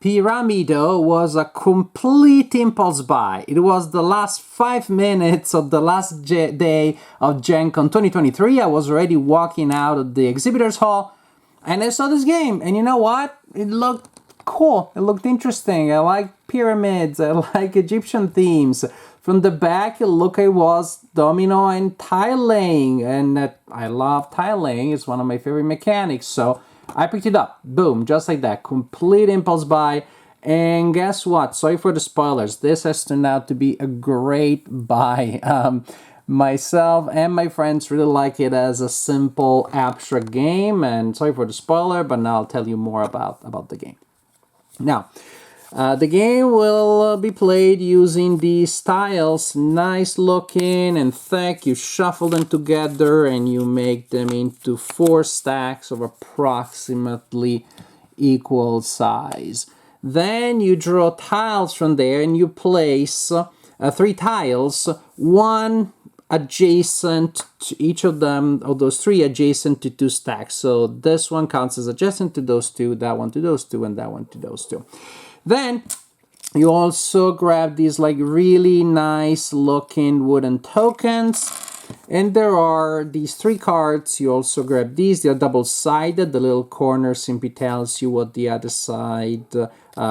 Pyramido was a complete impulse buy. It was the last 5 minutes of the last day of Gen Con 2023. I was already walking out of the exhibitors hall and I saw this game. And you know what? It looked cool. It looked interesting. I like pyramids. I like Egyptian themes. From the back, it looked like it was domino and tile laying. And I love tile laying. It's one of my favorite mechanics. So I picked it up. Boom. Just like that. Complete impulse buy. And guess what? Sorry for the spoilers. This has turned out to be a great buy. Myself and my friends really like it as a simple abstract game. And sorry for the spoiler, but now I'll tell you more about the game. Now, the game will be played using these tiles, nice looking and thick. You shuffle them together and you make them into 4 stacks of approximately equal size. Then you draw tiles from there and you place 3 tiles, one adjacent to each of them, of those 3 adjacent to 2 stacks. So this one counts as adjacent to those 2, that one to those 2, and that one to those 2. Then you also grab these like really nice looking wooden tokens. And there are these 3 cards. You also grab these. They're double-sided. The little corner simply tells you what the other side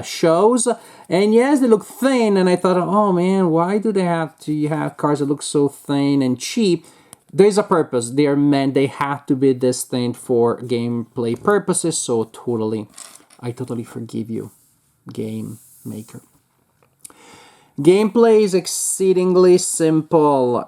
shows. And yes, they look thin. And I thought, oh man, why do they have to have cards that look so thin and cheap? There's a purpose. They are meant, they have to be this thin for gameplay purposes. So I totally forgive you, game maker. Gameplay is exceedingly simple.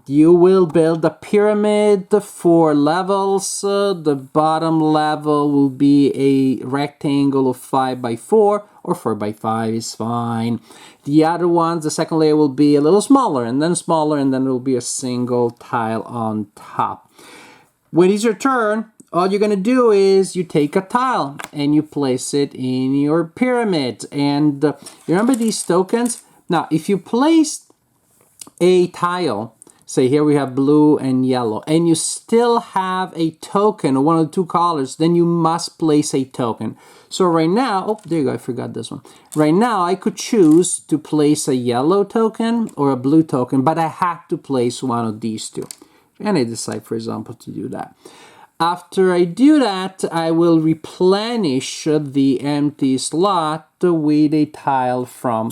You will build a pyramid 4 levels. The bottom level will be a rectangle of 5x4 or 4x5 is fine. The other ones, the second layer will be a little smaller and then there will be a single tile on top. When it's your turn, all you're gonna do is you take a tile and you place it in your pyramid. And you remember these tokens? Now, if you place a tile, say here we have blue and yellow, and you still have a token of one of the 2 colors, then you must place a token. So right now, oh, there you go, I forgot this one. Right now, I could choose to place a yellow token or a blue token, but I had to place one of these 2. And I decide, for example, to do that. After I do that, I will replenish the empty slot with a tile from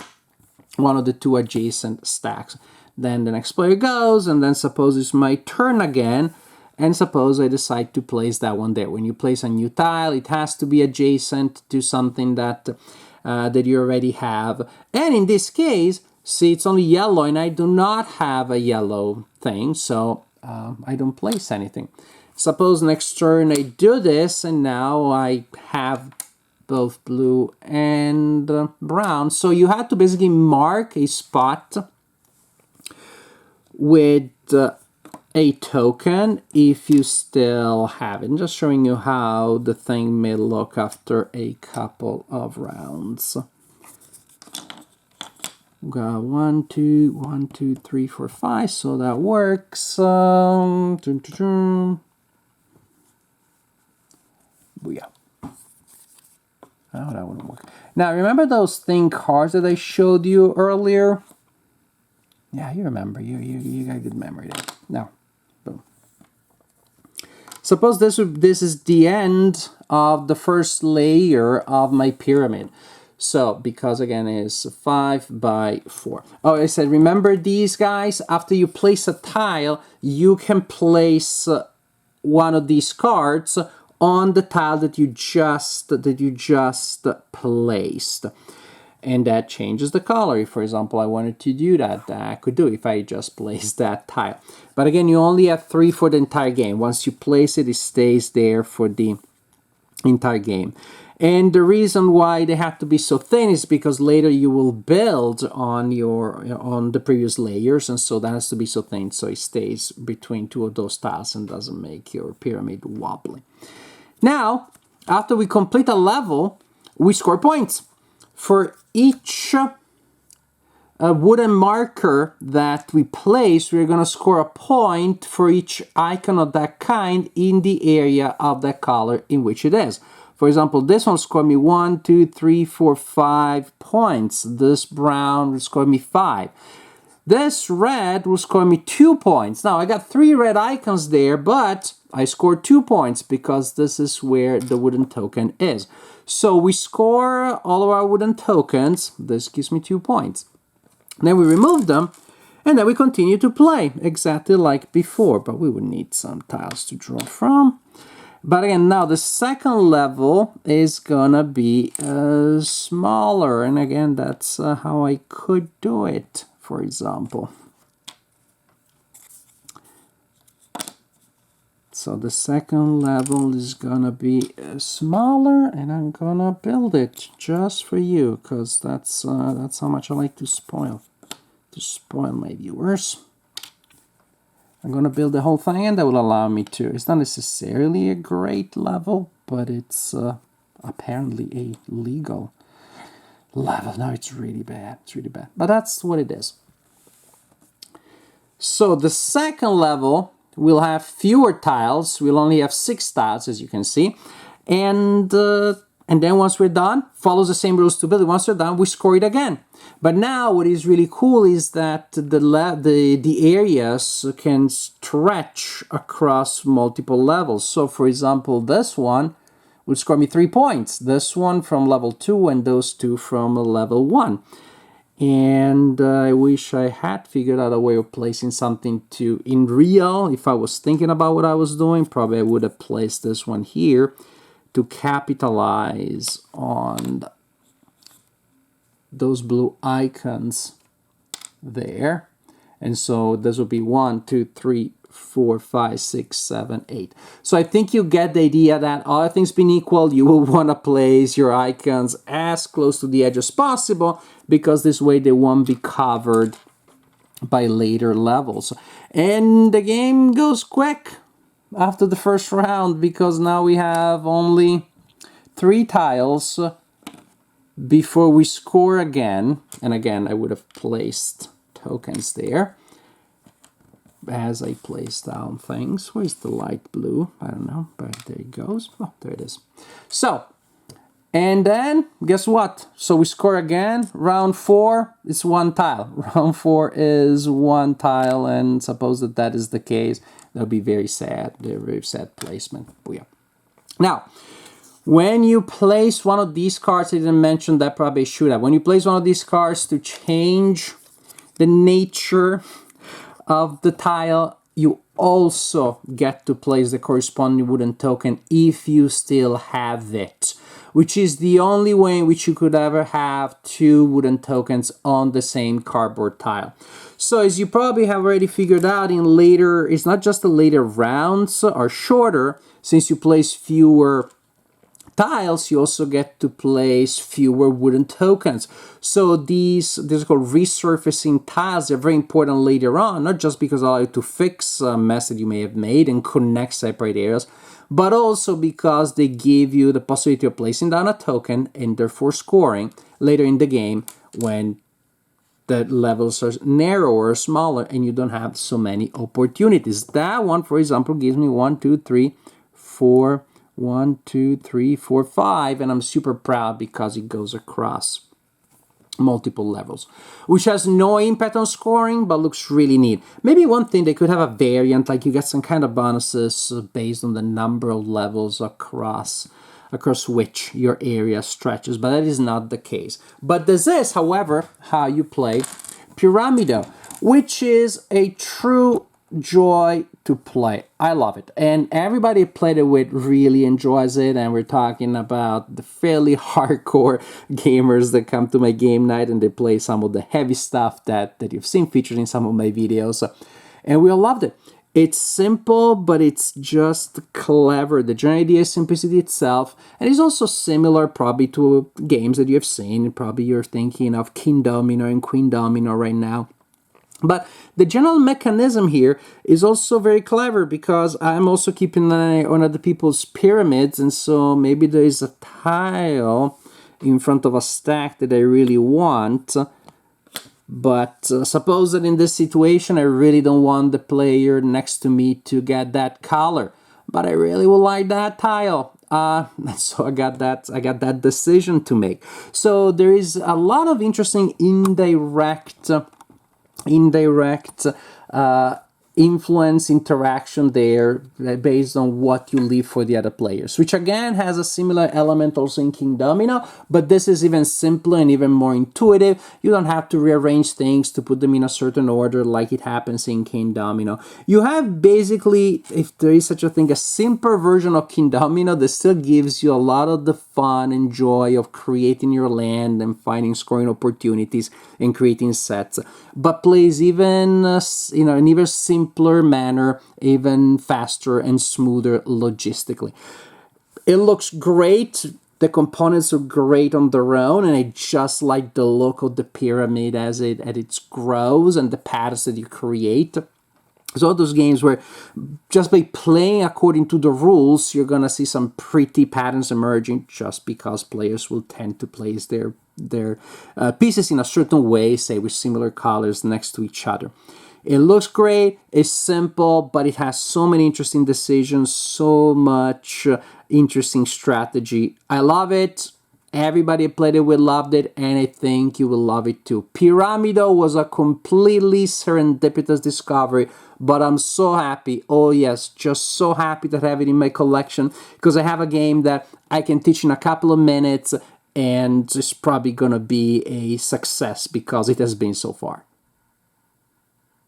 one of the 2 adjacent stacks. Then the next player goes, and then suppose it's my turn again, and suppose I decide to place that one there. When you place a new tile, it has to be adjacent to something that you already have. And in this case, see, it's only yellow, and I do not have a yellow thing, so I don't place anything. Suppose next turn I do this, and now I have both blue and brown. So you have to basically mark a spot with a token if you still have it. I'm just showing you how the thing may look after a couple of rounds. We got 1, 2, 3, 4, 5, so that works. Yeah. Oh, that wouldn't work. Now, remember those thin cards that I showed you earlier? Yeah, you remember. You got a good memory there. Now, boom. Suppose this is the end of the first layer of my pyramid. So, because again it's 5x4. Oh, I said, remember these guys? After you place a tile, you can place one of these cards on the tile that you just placed, and that changes the color. If, for example, I wanted to do that, I could do it if I just placed that tile. But again, you only have 3 for the entire game. Once you place it, it stays there for the entire game. And the reason why they have to be so thin is because later you will build on the previous layers, and so that has to be so thin so it stays between 2 of those tiles and doesn't make your pyramid wobbly. Now, after we complete a level, we score points. For each wooden marker that we place, we're going to score a point for each icon of that kind in the area of that color in which it is. For For example, this one scored me 1, 2, 3, 4, 5 points. This brown will score me 5. This red will score me 2 points. Now, I got 3 red icons there, but I scored 2 points because this is where the wooden token is. So we score all of our wooden tokens. This gives me 2 points. Then we remove them, and then we continue to play exactly like before, but we would need some tiles to draw from. But again, now the second level is gonna be smaller, and again, that's how I could do it, for example. So the second level is gonna be smaller, and I'm gonna build it just for you, because that's how much I like to spoil my viewers. I'm gonna build the whole thing, and that will allow me to. It's not necessarily a great level, but it's apparently a legal level. No, it's really bad. It's really bad, but that's what it is. So the second level will have fewer tiles. We'll only have 6 tiles, as you can see, and then once we're done, follows the same rules to build it. Once we're done, we score it again. But now what is really cool is that the areas can stretch across multiple levels. So for example, this one would score me 3 points. This one from level 2 and those 2 from level 1. And I wish I had figured out a way of placing something in real. If I was thinking about what I was doing, probably I would have placed this one here to capitalize on those blue icons there. And so this would be 1, 2, 3, 4, 5, 6, 7, 8. So I think you get the idea that all things being equal, you will want to place your icons as close to the edge as possible, because this way they won't be covered by later levels. And the game goes quick after the first round, because now we have only 3 tiles before we score again. And again, I would have placed tokens there as I place down things. Where's the light blue? I don't know, but there it goes. Oh, there it is. So, and then guess what? So we score again. Round 4 is 1 tile. Round 4 is 1 tile, and suppose that is the case, that would be very sad. Very sad placement. Booyah. Now, when you place one of these cards, I didn't mention that, probably I should have. When you place one of these cards to change the nature of the tile, you also get to place the corresponding wooden token if you still have it, which is the only way in which you could ever have 2 wooden tokens on the same cardboard tile. So as you probably have already figured out, it's not just the later rounds are shorter. Since you place fewer tiles, you also get to place fewer wooden tokens. So these are called resurfacing tiles. They're very important later on, not just because they allow you to fix a mess that you may have made and connect separate areas, but also because they give you the possibility of placing down a token and therefore scoring later in the game when the levels are narrower, smaller, and you don't have so many opportunities. That one, for example, gives me 1, 2, 3, 4, 1, 2, 3, 4, 5, and I'm super proud because it goes across multiple levels, which has no impact on scoring, but looks really neat. Maybe one thing, they could have a variant, like you get some kind of bonuses based on the number of levels across which your area stretches, but that is not the case. But this is, however, how you play Pyramido, which is a true joy to play. I love it, and everybody I played it with really enjoys it, and we're talking about the fairly hardcore gamers that come to my game night and they play some of the heavy stuff that you've seen featured in some of my videos, and we all loved it. It's simple, but it's just clever. The general idea is simplicity itself, and it's also similar probably to games that you have seen. Probably you're thinking of King Domino and Queen Domino right now. But the general mechanism here is also very clever, because I'm also keeping an eye on other people's pyramids, and so maybe there is a tile in front of a stack that I really want. But suppose that in this situation I really don't want the player next to me to get that color, but I really would like that tile. So I got that decision to make. So there is a lot of interesting indirect influence interaction there based on what you leave for the other players, which again has a similar element also in King Domino, but this is even simpler and even more intuitive. You don't have to rearrange things to put them in a certain order like it happens in King Domino. You have basically, if there is such a thing, a simpler version of King Domino that still gives you a lot of the fun and joy of creating your land and finding scoring opportunities and creating sets, but plays even in an even simpler manner, even faster and smoother logistically. It looks great. The components are great on their own, and I just like the look of the pyramid as it grows and the patterns that you create. So those games where just by playing according to the rules, you're gonna see some pretty patterns emerging just because players will tend to place their pieces in a certain way, say with similar colors next to each other. It looks great, it's simple, but it has so many interesting decisions, so much interesting strategy. I love it. Everybody played it with loved it, and I think you will love it too. Pyramido was a completely serendipitous discovery, but I'm so happy, oh yes, just so happy to have it in my collection, because I have a game that I can teach in a couple of minutes, and it's probably gonna be a success because it has been so far.